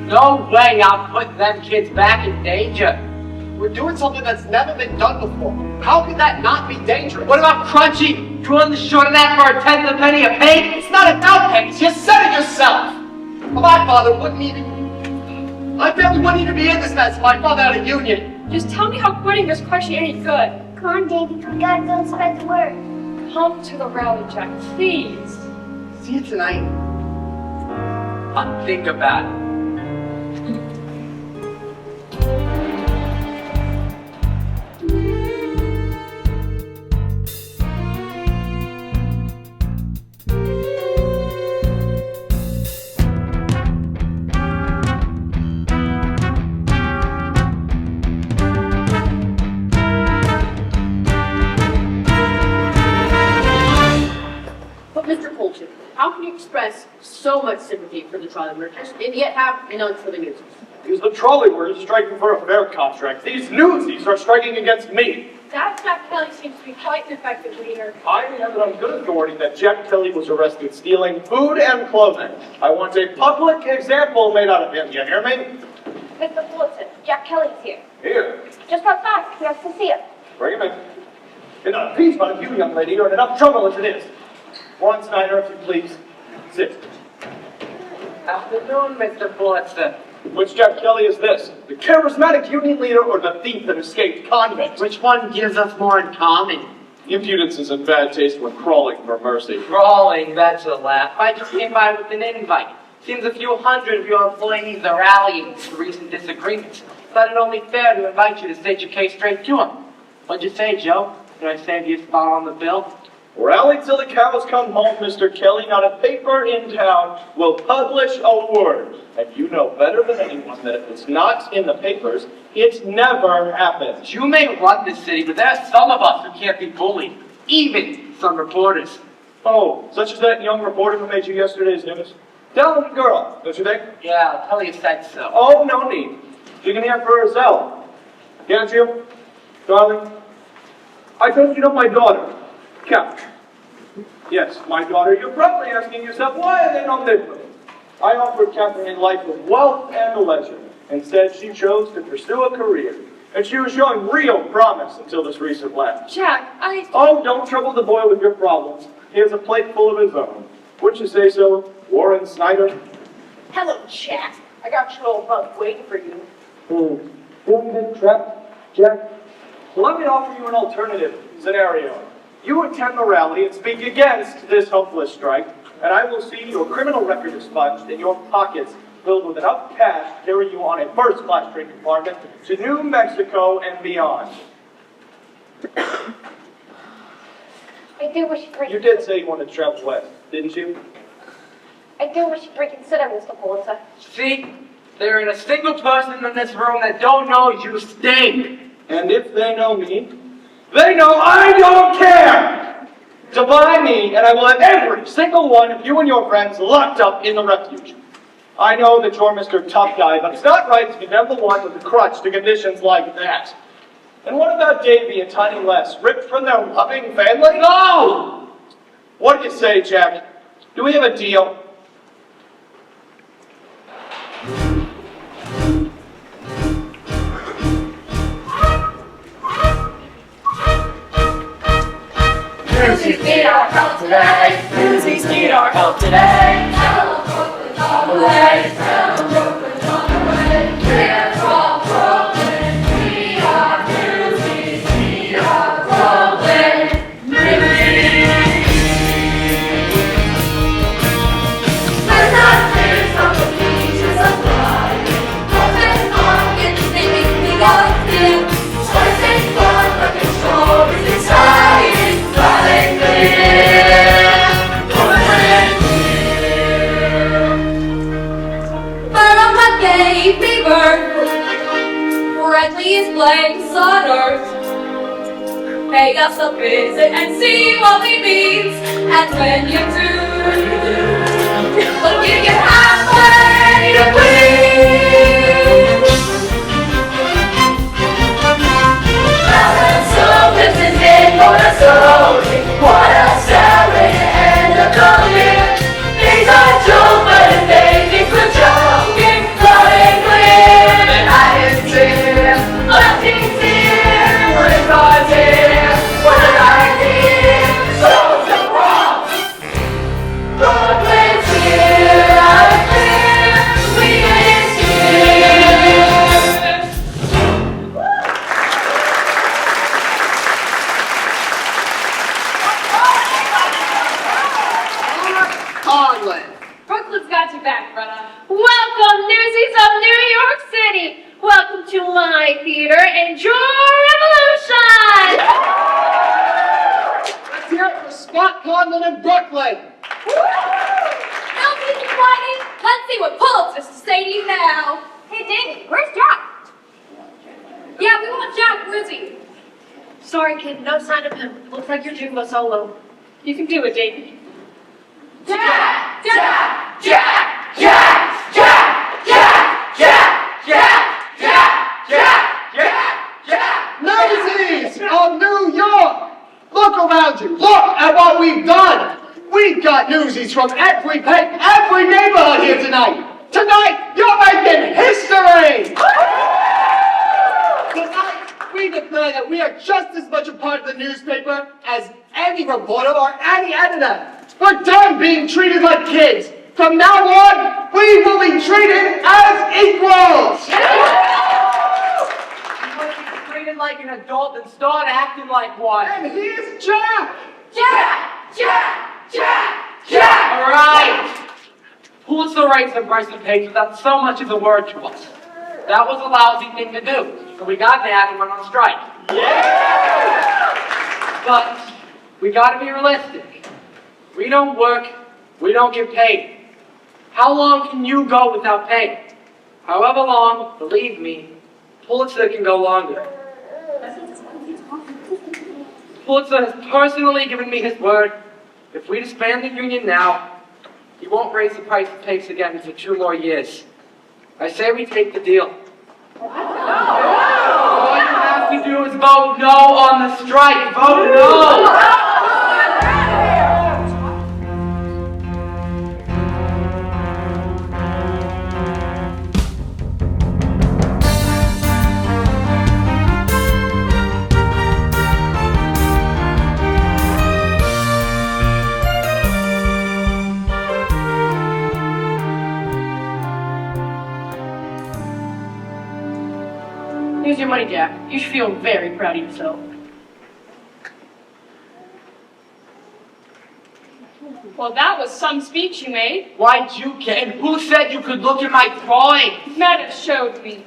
No way I'm putting them kids back in danger. We're doing something that's never been done before. How could that not be dangerous? What about Crunchy? You want the short of that for a tenth of a penny a pay? It's not about pennies, you said it yourself! My father wouldn't even... My family wouldn't even be in this mess if my father had a union. Just tell me how quitting this crunchy ain't good. Come on, Davy, we gotta go and spread the word. Come to the rally, Jack, please. See you tonight. I'll think about it. But Mr. Colton, how can you express so much sympathy for the trolley workers and yet have none for the Newsies? Because the trolley workers are striking for a fair contract. These Newsies are striking against me. That Jack Kelly seems to be quite an effective leader. I have it on good authority that Jack Kelly was arrested stealing food and clothing. I want a public example made out of him. You hear me? Mr. Pulitzer, Jack Kelly's here. Here. Just outside. He has to see us. Bring him in. Enough peace out of you, young lady. You're in enough trouble as it is. Warren Snyder, if you please. Sit. Afternoon, Mr. Pulitzer. Which Jack Kelly is this? The charismatic union leader or the thief that escaped convict? Which one gives us more in common? Impudence is in bad taste when crawling for mercy. Crawling, that's a laugh. I just came by with an invite. Seems a few hundred of your employees are rallying to recent disagreements. Thought it only fair to invite you to state your case straight to him. What'd you say, Joe? Did I save you a spot on the bill? Rally till the cows come home, Mr. Kelly. Not a paper in town will publish a word. And you know better than anyone that if it's not in the papers, it never happens. You may run this city, but there are some of us who can't be bullied. Even some reporters. Oh, such as that young reporter who made you yesterday's news? Talented girl, don't you think? Yeah, I'll tell you said so. Oh, no need. You can hear for herself. Can't you? Darling, I told you know my daughter, Couch. Yes, my daughter. You're probably asking yourself, why are they not different? I offered Catherine a life of wealth and leisure. Instead, she chose to pursue a career. And she was showing real promise until this recent lapse. Jack, Oh, don't trouble the boy with your problems. He has a plate full of his own. Wouldn't you say so, Warren Snyder? Hello, Jack. I got your old bug waiting for you. Feeling a bit trapped, Jack? Well, let me offer you an alternative scenario. You attend the rally and speak against this hopeless strike, and I will see your criminal record expunged and your pockets filled with enough cash to carry you on a first-class train compartment to New Mexico and beyond. I do wish you'd You did say you wanted to travel west, didn't you? I do wish you'd reconsider, Mr. Pulitzer. See? There ain't a single person in this room that don't know you stink. And if they know me, they know I don't care! To buy me, and I will have every single one of you and your friends locked up in the Refuge. I know that you're Mr. Tough Guy, but it's not right to condemn the one with a crutch to conditions like that. And what about Davy and Tiny Les, ripped from their loving family? No! What do you say, Jack? Do we have a deal? Newsies need our help today. Newsies need our help today. Tell Brooklyn's on the way. Tell Brooklyn's on the way. We're from Brooklyn. We are Newsies. We are Brooklyn. playing Cellar. Pay us a visit and see what we meet. And when you do, we'll give you halfway to clean. So listen in for the story. What a story to end up the year. Things are true, but if they think we're joking, floating clear. And I didn't see nothing's here. We're God's here. What an idea. So wrong. Brooklyn's here. I'm clear. We is here. Conlon. Brooklyn's got your back, brother. Welcome, Newsies of New York City. Welcome to my theater. Enjoy revolution. Let's hear it for Scott Conlon in Brooklyn. Now, Mr. Whitey, let's see what Pulitzer has to say to you now. Hey, David, where's Jack? Yeah, we want Jack. Where's he? Sorry, kid, no sign of him. Looks like you're doing a solo. You can do it, Davey. Jack! Jack! Jack! Jack! Jack! Jack! Jack! Jack! Jack! Jack! Jack! Jack! Newsies of New York! Look around you. Look at what we've done. We've got Newsies from every neighborhood here tonight. Tonight, you're making history. Tonight, we declare that we are just as much a part of the newspaper as any reporter or any editor. We're done being treated like kids. From now on, we will be treated as equals. You want to be treated like an adult and start acting like one. And here's Jack. Jack! Jack! Jack! Jack! All right. Pulitzer writes a verse and page without so much as a word to us. That was a lousy thing to do. So we got mad and went on strike. Yeah! But we got to be realistic. We don't work, we don't get paid. How long can you go without pay? However long, believe me, Pulitzer can go longer. Pulitzer has personally given me his word. If we disband the union now, he won't raise the price of tapes again for 2 more years. I say we take the deal. All you have to do is vote no on the strike. Vote no! Here's your money, Jack. You should feel very proud of yourself. Well, that was some speech you made. Why'd you care? And who said you could look at my drawings? Medda showed me.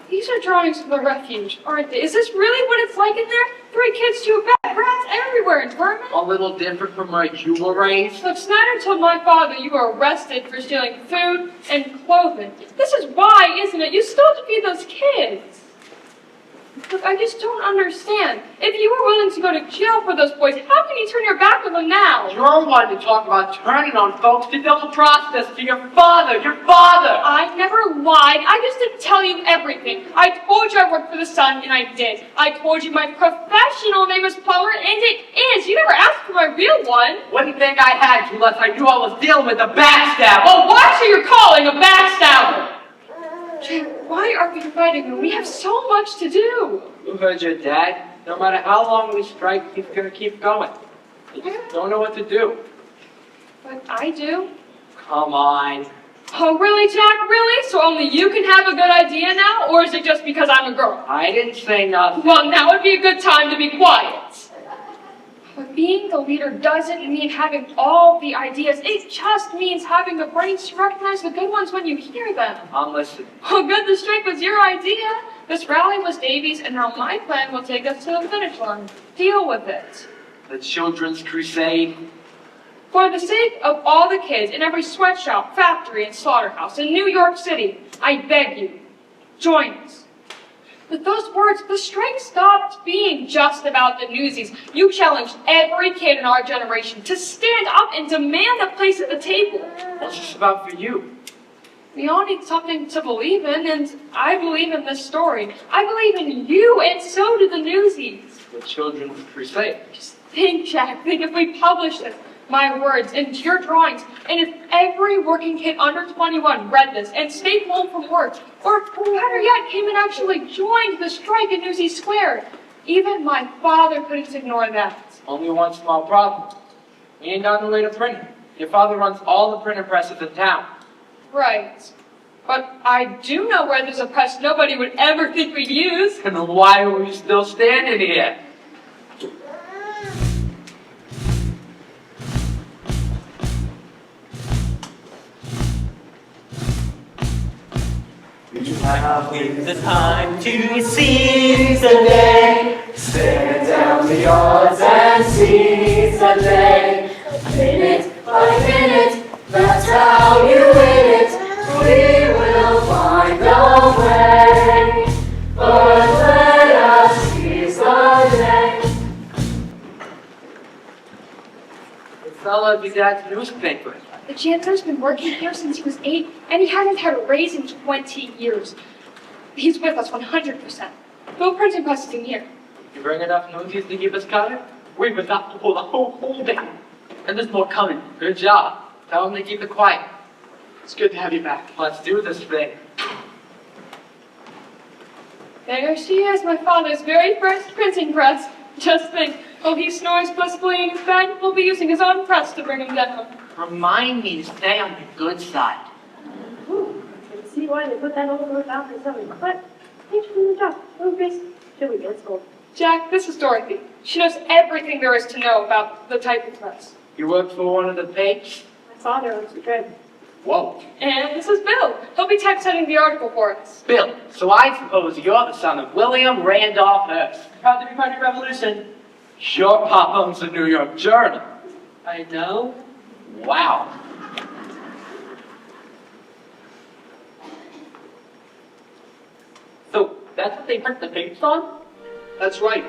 These are drawings of the Refuge, aren't they? Is this really what it's like in there? 3 kids to a bed, rats everywhere, and vermin? A little different from where you were raised. Look, Snyder told my father you were arrested for stealing food and clothing. This is why, isn't it? You still have to feed those kids. Look, I just don't understand. If you were willing to go to jail for those boys, how can you turn your back on them now? You're one to talk about turning on folks to double process to your father, I never lied. I just didn't tell you everything. I told you I worked for the Sun, and I did. I told you my professional name is Plumber, and it is. You never asked for my real one. Wouldn't think I had to unless I knew I was dealing with a backstabber. Well, watch who you're calling a backstabber. Jim, why are we fighting when we have so much to do? You heard your dad. No matter how long we strike, he's gonna keep going. He just don't know what to do. But I do. Come on. Oh, really, Jack? Really? So only you can have a good idea now? Or is it just because I'm a girl? I didn't say nothing. Well, now would be a good time to be quiet. But being the leader doesn't mean having all the ideas. It just means having the brains to recognize the good ones when you hear them. I'm listening. Oh, good, the strike was your idea. This rally was Davy's, and now my plan will take us to the finish line. Deal with it. The Children's Crusade. For the sake of all the kids in every sweatshop, factory, and slaughterhouse in New York City, I beg you, join us. With those words, the strike stopped being just about the Newsies. You challenged every kid in our generation to stand up and demand a place at the table. What's this about for you? We all need something to believe in, and I believe in this story. I believe in you, and so do the Newsies. The Children's Crusade. Just think, Jack, think if we published this, my words, and your drawings, and if every working kid under 21 read this and stayed home from work, or better yet, came and actually joined the strike in Newsie Square, even my father couldn't ignore that. Only one small problem. We ain't got no way to print it. Your father runs all the printer presses in town. Right. But I do know where there's a press nobody would ever think we'd use. And why are we still standing here? Now is the time to seize the day. Stand down the odds and seize the day. Minute by minute, that's how you win it. We will find a way. But let us seize the day. The fellow be dad's newspaper. The janitor's been working here since he was 8, and he hasn't had a raise in 20 years. He's with us 100%. Bill printing press is in here. You bring enough Newsies to keep us covered? We've enough to pull the whole down. And there's more coming. Good job. Tell them to keep it quiet. It's good to have you back. Let's do this thing. There she is, my father's very first printing press. Just think, while he snores blissfully in his bed, we'll be using his own press to bring him down. Remind me to stay on the good side. Ooh, I can see why they put that old north out in summer. But thanks for the job. Oh, Grace, should we get school? Jack, this is Dorothy. She knows everything there is to know about the type of press. You work for one of the papers? My father owns the trade. Whoa. And this is Bill. He'll be typesetting the article for us. Bill, so I suppose you're the son of William Randolph Hearst. Proud to be part of the revolution. Your pop owns the New York Journal. I know. Wow. So, that's what they print the papers on? That's right.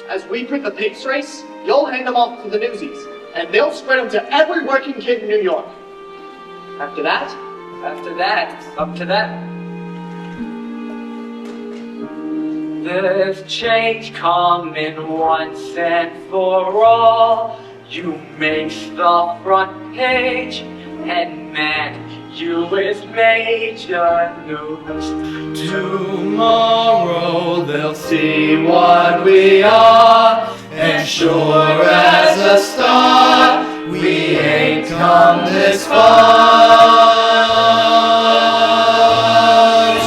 As we print the papers race, you'll hand them off to the Newsies, and they'll spread them to every working kid in New York. After that, it's up to them. There's change coming once and for all. You makes the front page, and man, you is major news. Tomorrow they'll see what we are, and sure as a star, we ain't come this far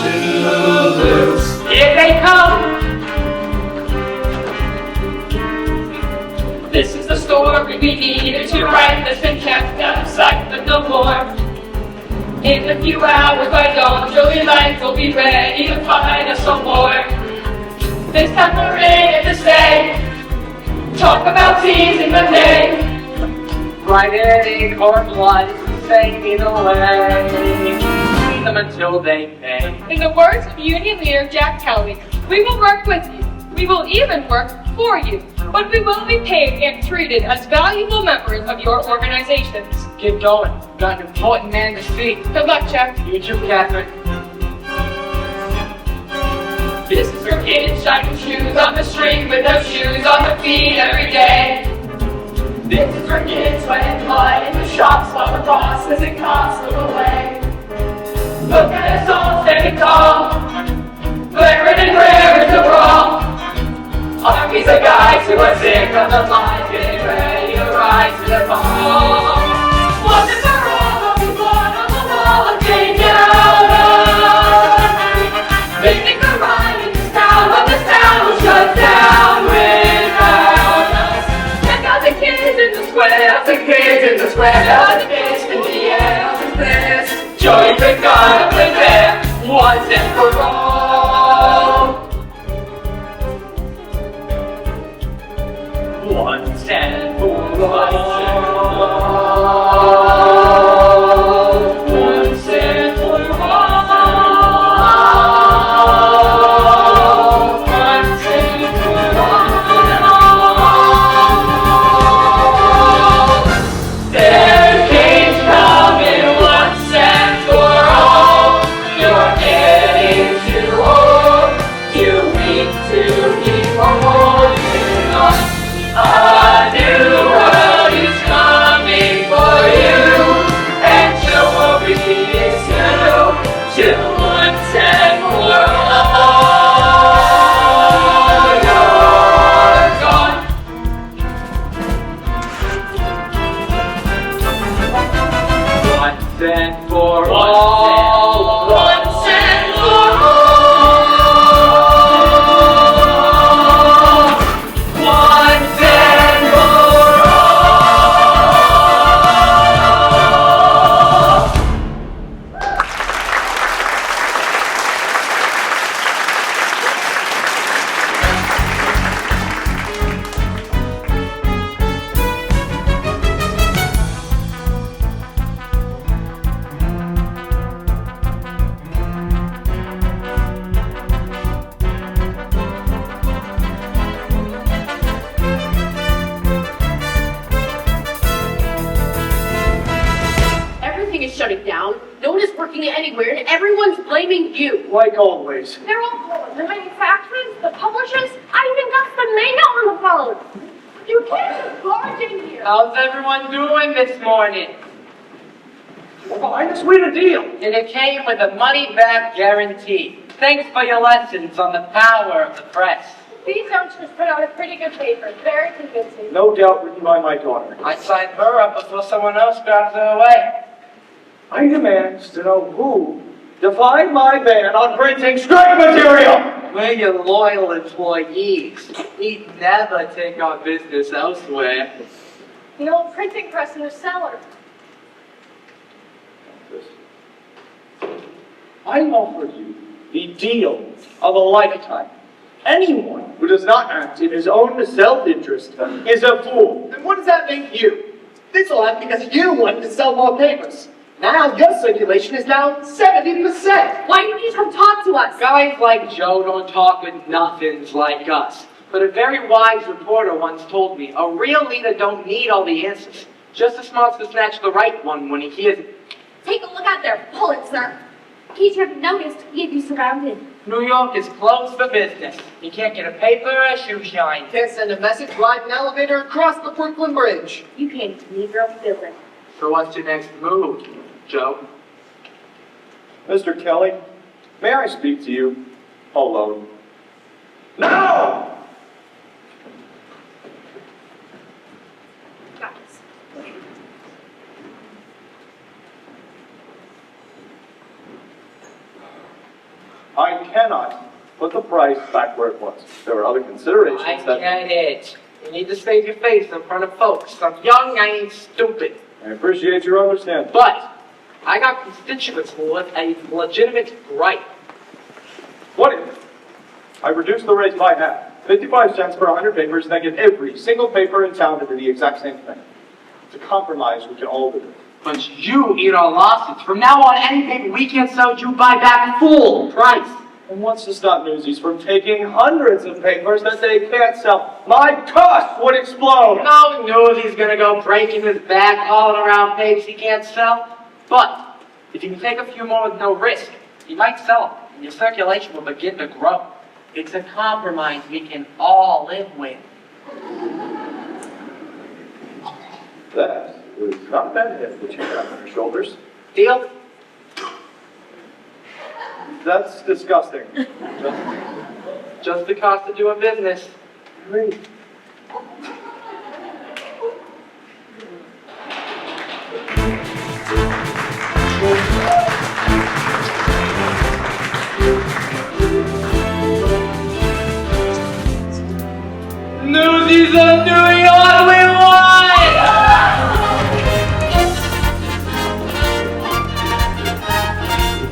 to lose. Here they come. This is the story we needed to write that's been kept out of sight but no more. In a few hours by dawn, Joey Light will be ready to find us some more. This time we're in it to stay. Talk about seizing the day. Right in or blood, fading away. Leave them until they pay. In the words of Union leader Jack Kelly, we will work with you. We will even work for you. But we will be paid and treated as valuable members of your organizations. Keep going. We've got an important man to see. Good luck, Jack. You too, Catherine. This is for kids shining shoes on the street with no shoes on their feet every day. This is for kids sweating blood in the shops while the boss isn't constantly away. Look at us all standing tall, glaring and raring to brawl. Armies of guys who are sick of the lies, getting ready to rise to the call. One is for all of the blood on the wall of change out of. They think they're right in this town, but this town will shut down without us. Check out the kids in the square, the kids in the square, the fist in the air, the fist. Join the gun up in there, once and for all. Once and for all. Once and for all. like always. They're all calling. The manufacturers, the publishers, I even got the mayor on the phone. You can't just barge in here. How's everyone doing this morning? Well, behind us, we had a deal. And it came with a money-back guarantee. Thanks for your lessons on the power of the press. These youngsters put out a pretty good paper. Very convincing. No doubt written by my daughter. I signed her up before someone else grabs her away. I demand to know who defied my ban on printing strike material. We're your loyal employees. We'd never take our business elsewhere. The old printing press in the cellar. I offer you the deal of a lifetime. Anyone who does not act in his own self-interest is a fool. Then what does that make you? This all happened because you wanted to sell more papers. Now your circulation is down 70%. Why didn't you come talk to us? Guys like Joe don't talk with nothings like us. But a very wise reporter once told me, a real leader don't need all the answers. Just as smart to snatch the right one when he hears it. Take a look out there, Pulitzer. In case you haven't noticed, we have you surrounded. New York is closed for business. You can't get a paper or a shoe shine. Can't send a message, ride an elevator across the Brooklyn Bridge. You can't even leave your own building. So what's your next move, Joe? Mr. Kelly, may I speak to you alone? No! I cannot put the price back where it was. There are other considerations I get it. You need to save your face in front of folks. I'm young, I ain't stupid. I appreciate your understanding. But I got constituents with a legitimate gripe. What if I reduce the rate by half? 55 cents per 100 papers, and I get every single paper in town to do the exact same thing. It's a compromise we can all do. But you eat our losses. From now on, any paper we can't sell, you buy back full price. And what's to stop Newsies from taking hundreds of papers that they can't sell? My costs would explode! No Newsie's gonna go breaking his back, hauling around papers he can't sell. But if you can take a few more with no risk, you might sell them, and your circulation will begin to grow. It's a compromise we can all live with. That is not a bad hit that you got on your shoulders. Deal? That's disgusting. Just the cost of doing business. Great. Newsies of New York, we won!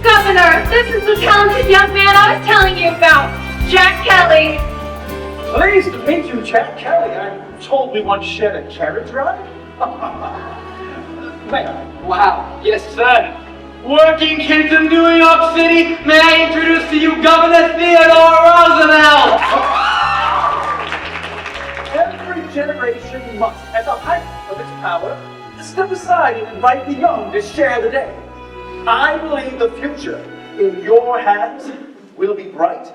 Governor, this is the talented young man I was telling you about, Jack Kelly. Pleased to meet you, Jack Kelly. I'm told we once shared a carriage ride. May I? Wow, yes sir. Working kids of New York City, may I introduce to you Governor Theodore Roosevelt? Every generation must, at the height of its power, step aside and invite the young to share the day. I believe the future in your hands will be bright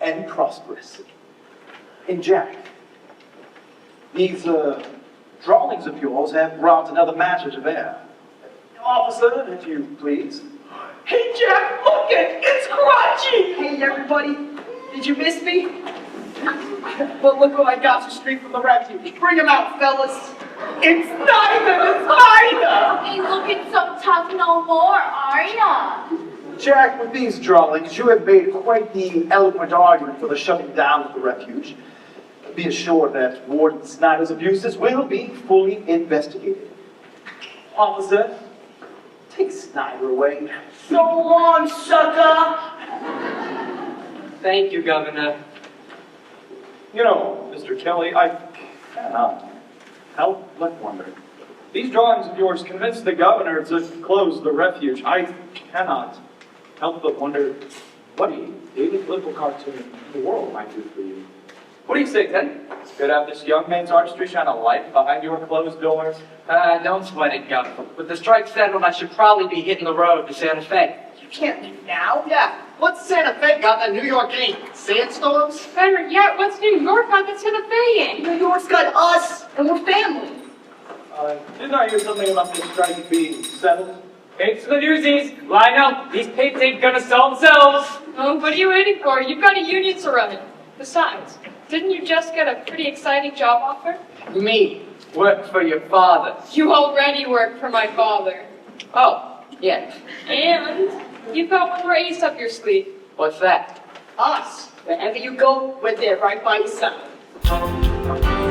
and prosperous. And Jack, these drawings of yours have brought another matter to bear. Officer, if you please. Hey, Jack, look it! It's Crotchy! Hey, everybody. Did you miss me? But look what I got to straight from the refuge. Bring him out, fellas. It's neither! Ain't looking so tough no more, are ya? Jack, with these drawings, you have made quite the eloquent argument for the shutting down of the refuge. Be assured that Warden Snyder's abuses will be fully investigated. Officer, take Snyder away. So long, sucker! Thank you, Governor. You know, Mr. Kelly, I cannot help but wonder. These drawings of yours convinced the governor to close the refuge. I cannot help but wonder what a daily political cartoon in the world might do for you. What do you say, Ted? Could have this young man's artistry shine a light behind your closed doors? Don't sweat it, Governor. With the strike settled, I should probably be hitting the road to Santa Fe. can't leave now. Yeah, what's Santa Fe got that New York ain't? Sandstorms? Better yet, what's New York got that's Santa Fe in? New York's got us, and we're family. Didn't I hear something about this strike being settled? Thanks to the Newsies. Line up. These pigs ain't gonna sell themselves. Oh, what are you waiting for? You've got a union to run. Besides, didn't you just get a pretty exciting job offer? Me. Work for your father. You already work for my father. Oh, yeah. And you've got one more ace up your sleeve. What's that? Us. Wherever you go, we're there right by your side.